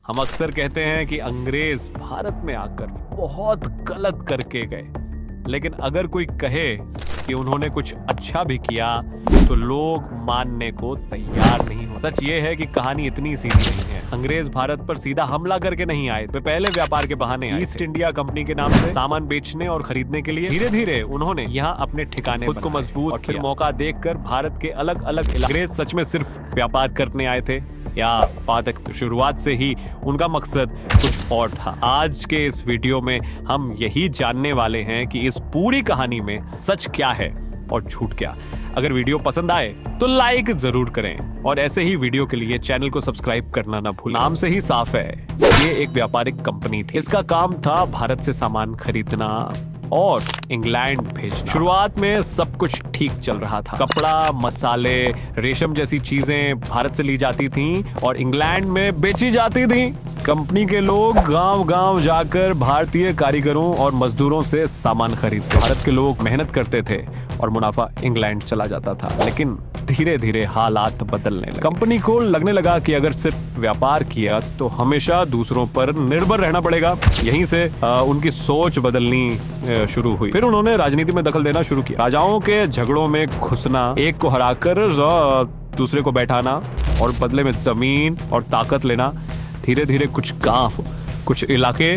हम अक्सर कहते हैं कि अंग्रेज भारत में आकर बहुत गलत करके गए, लेकिन अगर कोई कहे कि उन्होंने कुछ अच्छा भी किया तो लोग मानने को तैयार नहीं हो। सच ये है कि कहानी इतनी सीधी नहीं है। अंग्रेज भारत पर सीधा हमला करके नहीं आए, वे पहले व्यापार के बहाने आए। ईस्ट इंडिया कंपनी के नाम से सामान बेचने और खरीदने के लिए धीरे धीरे उन्होंने यहाँ अपने ठिकाने खुद को मजबूत और फिर मौका देखकर भारत के अलग अलग अंग्रेज सच में सिर्फ व्यापार करने आए थे या बात शुरुआत से ही उनका मकसद कुछ और था। आज के इस वीडियो में हम यही जानने वाले हैं कि इस पूरी कहानी में सच क्या है और झूठ क्या। अगर वीडियो पसंद आए तो लाइक जरूर करें और ऐसे ही वीडियो के लिए चैनल को सब्सक्राइब करना ना भूलें। नाम से ही साफ है, ये एक व्यापारिक कंपनी थी। इसका काम था भारत से सामान खरीदना और इंग्लैंड भेजना। शुरुआत में सब कुछ ठीक चल रहा था। कपड़ा, मसाले, रेशम जैसी चीजें भारत से ली जाती थीं और इंग्लैंड में बेची जाती थीं। कंपनी के लोग गांव-गांव जाकर भारतीय कारीगरों और मजदूरों से सामान खरीदते। भारत के लोग मेहनत करते थे और मुनाफा इंग्लैंड चला जाता था। लेकिन धीरे धीरे हालात बदलने लगे। कंपनी को लगने लगा कि अगर सिर्फ व्यापार किया तो हमेशा दूसरों पर निर्भर रहना पड़ेगा। यहीं से उनकी सोच बदलनी शुरू हुई। फिर उन्होंने राजनीति में दखल देना शुरू किया। राजाओं के झगड़ों में घुसना, एक को हराकर दूसरे को बैठाना और बदले में जमीन और ताकत लेना। धीरे धीरे कुछ गांव, कुछ इलाके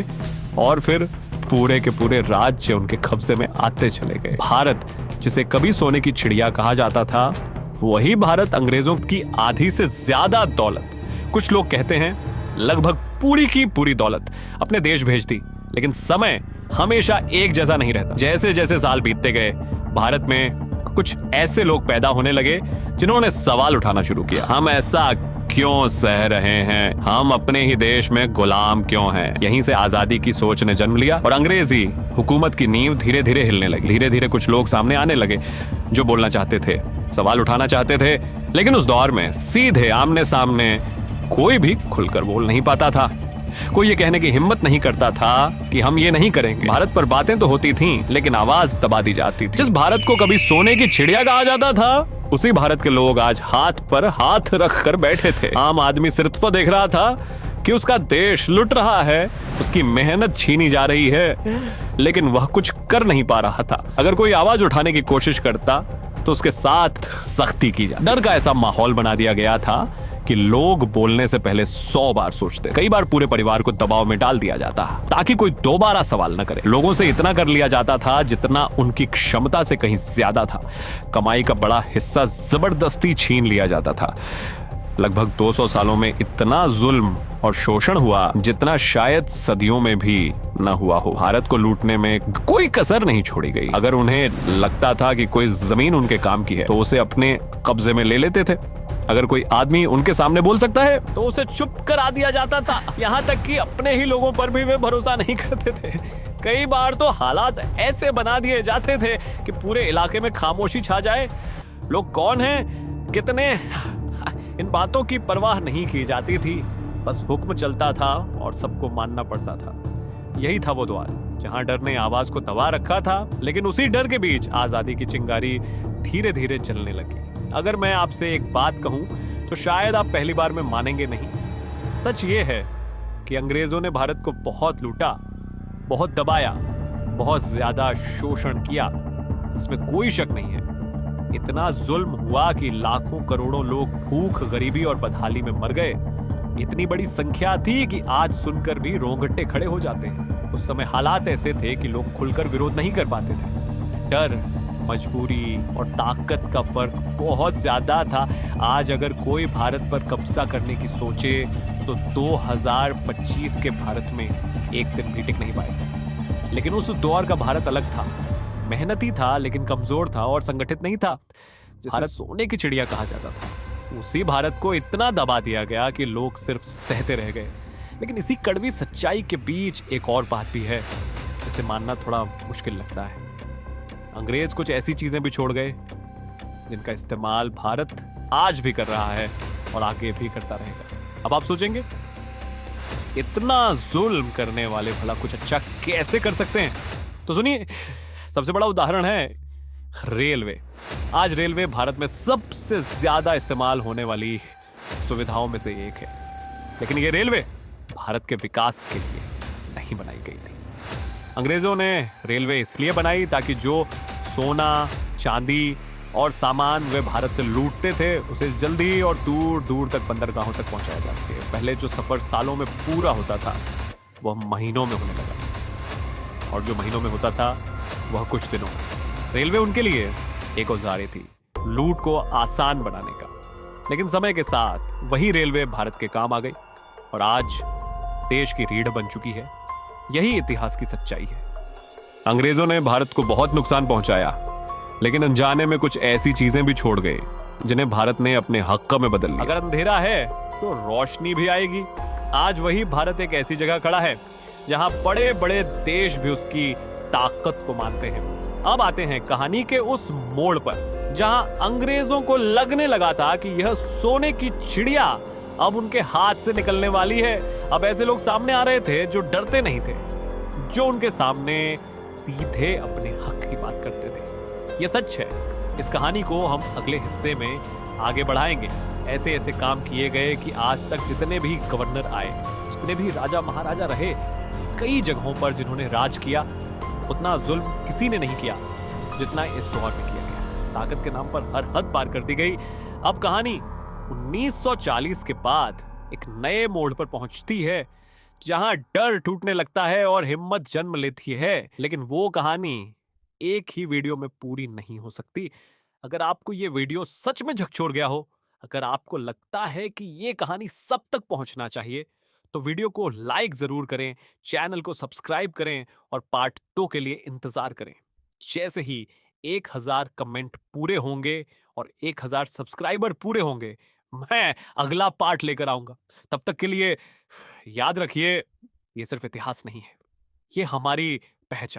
और फिर पूरे के पूरे राज्य उनके कब्जे में आते चले गए। भारत, जिसे कभी सोने की चिड़िया कहा जाता था, वही भारत अंग्रेजों की आधी से ज्यादा दौलत, कुछ लोग कहते हैं लगभग पूरी की पूरी दौलत, अपने देश भेज दी। लेकिन समय हमेशा एक जैसा नहीं रहता। जैसे जैसे साल बीतते गए, भारत में कुछ ऐसे लोग पैदा होने लगे जिन्होंने सवाल उठाना शुरू किया। हम ऐसा क्यों सह रहे हैं? हम अपने ही देश में गुलाम क्यों हैं? यहीं से आजादी की सोच ने जन्म लिया और अंग्रेजी हुकूमत की नींव धीरे धीरे हिलने लगी। धीरे धीरे कुछ लोग सामने आने लगे जो बोलना चाहते थे, सवाल उठाना चाहते थे, लेकिन उस दौर में सीधे आमने सामने कोई भी खुलकर बोल नहीं पाता था। कोई ये कहने की हिम्मत नहीं करता था कि हम ये नहीं करेंगे। भारत पर बातें तो होती थीं, लेकिन आवाज दबा दी जाती थी। जिस भारत को कभी सोने की चिड़िया कहा जाता था, उसी भारत के लोग आज हाथ पर हाथ रख कर बैठे थे। आम आदमी सिर्फ देख रहा था कि उसका देश लुट रहा है, उसकी मेहनत छीनी जा रही है, लेकिन वह कुछ कर नहीं पा रहा था। अगर कोई आवाज उठाने की कोशिश करता तो उसके साथ सख्ती की जाती। डर का ऐसा माहौल बना दिया गया था कि लोग बोलने से पहले 100 बार सोचते। कई बार पूरे परिवार को दबाव में डाल दिया जाता ताकि कोई दोबारा सवाल न करे। लोगों से इतना कर लिया जाता था जितना उनकी क्षमता से कहीं ज्यादा था। कमाई का बड़ा हिस्सा जबरदस्ती छीन लिया जाता था। लगभग 200 सालों में इतना जुल्म और शोषण हुआ जितना शायद सदियों में भी न हुआ हो। भारत को लूटने में कोई कसर नहीं छोड़ी गई। अगर उन्हें लगता था कि कोई जमीन उनके काम की है तो उसे अपने कब्जे में ले लेते थे। अगर कोई आदमी उनके सामने बोल सकता है तो उसे चुप करा दिया जाता था। यहाँ तक कि अपने ही लोगों पर भी वे भरोसा नहीं करते थे। कई बार तो हालात ऐसे बना दिए जाते थे कि पूरे इलाके में खामोशी छा जाए। लोग कौन हैं, कितने, इन बातों की परवाह नहीं की जाती थी। बस हुक्म चलता था और सबको मानना पड़ता था। यही था वो द्वार जहां डर ने आवाज को दबा रखा था, लेकिन उसी डर के बीच आजादी की चिंगारी धीरे धीरे जलने लगी। अगर मैं आपसे एक बात कहूं तो शायद आप पहली बार में मानेंगे नहीं। सच ये है कि अंग्रेजों ने भारत को बहुत लूटा, बहुत दबाया, बहुत ज्यादा शोषण किया, इसमें कोई शक नहीं है। इतना जुल्म हुआ कि लाखों करोड़ों लोग भूख, गरीबी और बदहाली में मर गए। इतनी बड़ी संख्या थी कि आज सुनकर भी रोंगटे खड़े हो जाते हैं। उस समय हालात ऐसे थे कि लोग खुलकर विरोध नहीं कर पाते थे। डर, मजबूरी और ताकत का फर्क बहुत ज्यादा था। आज अगर कोई भारत पर कब्जा करने की सोचे तो 2025 के भारत में एक दिन भी टिक नहीं पाएगा। लेकिन उस दौर का भारत अलग था। मेहनती था लेकिन कमजोर था और संगठित नहीं था। भारत सोने की चिड़िया कहा जाता था। उसी भारत को इतना दबा दिया गया कि लोग सिर्फ सहते रह गए। लेकिन इसी कड़वी सच्चाई के बीच एक और बात भी है जिसे मानना थोड़ा मुश्किल लगता है। अंग्रेज कुछ ऐसी चीजें भी छोड़ गए जिनका इस्तेमाल भारत आज भी कर रहा है और आगे भी करता रहेगा। अब आप सोचेंगे, इतना जुल्म करने वाले भला कुछ अच्छा कैसे कर सकते हैं? तो सुनिए, सबसे बड़ा उदाहरण है रेलवे। आज रेलवे भारत में सबसे ज्यादा इस्तेमाल होने वाली सुविधाओं में से एक है। लेकिन ये रेलवे भारत के विकास के लिए नहीं बनाई गई थी। अंग्रेजों ने रेलवे इसलिए बनाई ताकि जो सोना, चांदी और सामान वे भारत से लूटते थे उसे जल्दी और दूर दूर तक बंदरगाहों तक पहुंचाया जा सके। पहले जो सफर सालों में पूरा होता था वह महीनों में होने लगा, और जो महीनों में होता था वह कुछ दिनों में। रेलवे उनके लिए एक औजारे थी, लूट को आसान बनाने का। लेकिन समय के साथ वही रेलवे भारत के काम आ गई और आज देश की रीढ़ बन चुकी है। यही इतिहास की सच्चाई है। अंग्रेजों ने भारत को बहुत नुकसान पहुंचाया, लेकिन अनजाने में कुछ ऐसी चीजें भी छोड़ गए जिन्हें भारत ने अपने हक में बदल लिया। अगर अंधेरा है तो रोशनी भी आएगी। आज वही भारत एक ऐसी जगह खड़ा है जहां बड़े बड़े देश भी उसकी ताकत को मानते हैं। अब आते हैं कहानी के उस मोड़ पर जहां अंग्रेजों को लगने लगा था कि यह सोने की चिड़िया अब उनके हाथ से निकलने वाली है। अब ऐसे लोग सामने आ रहे थे जो डरते नहीं थे, जो उनके सामने सीधे अपने हक की बात करते थे। यह सच है। इस कहानी को हम अगले हिस्से में आगे बढ़ाएंगे। ऐसे ऐसे काम किए गए कि आज तक जितने भी गवर्नर आए, जितने भी राजा महाराजा रहे, कई जगहों पर जिन्होंने राज किया, उतना जुल्म किसी ने नहीं किया जितना इस दौर में किया गया। ताकत के नाम पर हर हद पार कर दी गई। अब कहानी 1940 के बाद एक नए मोड़ पर पहुंचती है जहां डर टूटने लगता है और हिम्मत जन्म लेती है। लेकिन वो कहानी एक ही वीडियो में पूरी नहीं हो सकती। अगर आपको ये वीडियो सच में झकझोर गया हो, अगर आपको लगता है कि ये कहानी सब तक पहुंचना चाहिए, तो वीडियो को लाइक जरूर करें, चैनल को सब्सक्राइब करें और पार्ट 2 के लिए इंतजार करें। जैसे ही 1000 कमेंट पूरे होंगे और 1000 सब्सक्राइबर पूरे होंगे, मैं अगला पार्ट लेकर आऊंगा। तब तक के लिए याद रखिए, ये सिर्फ इतिहास नहीं है, ये हमारी पहचान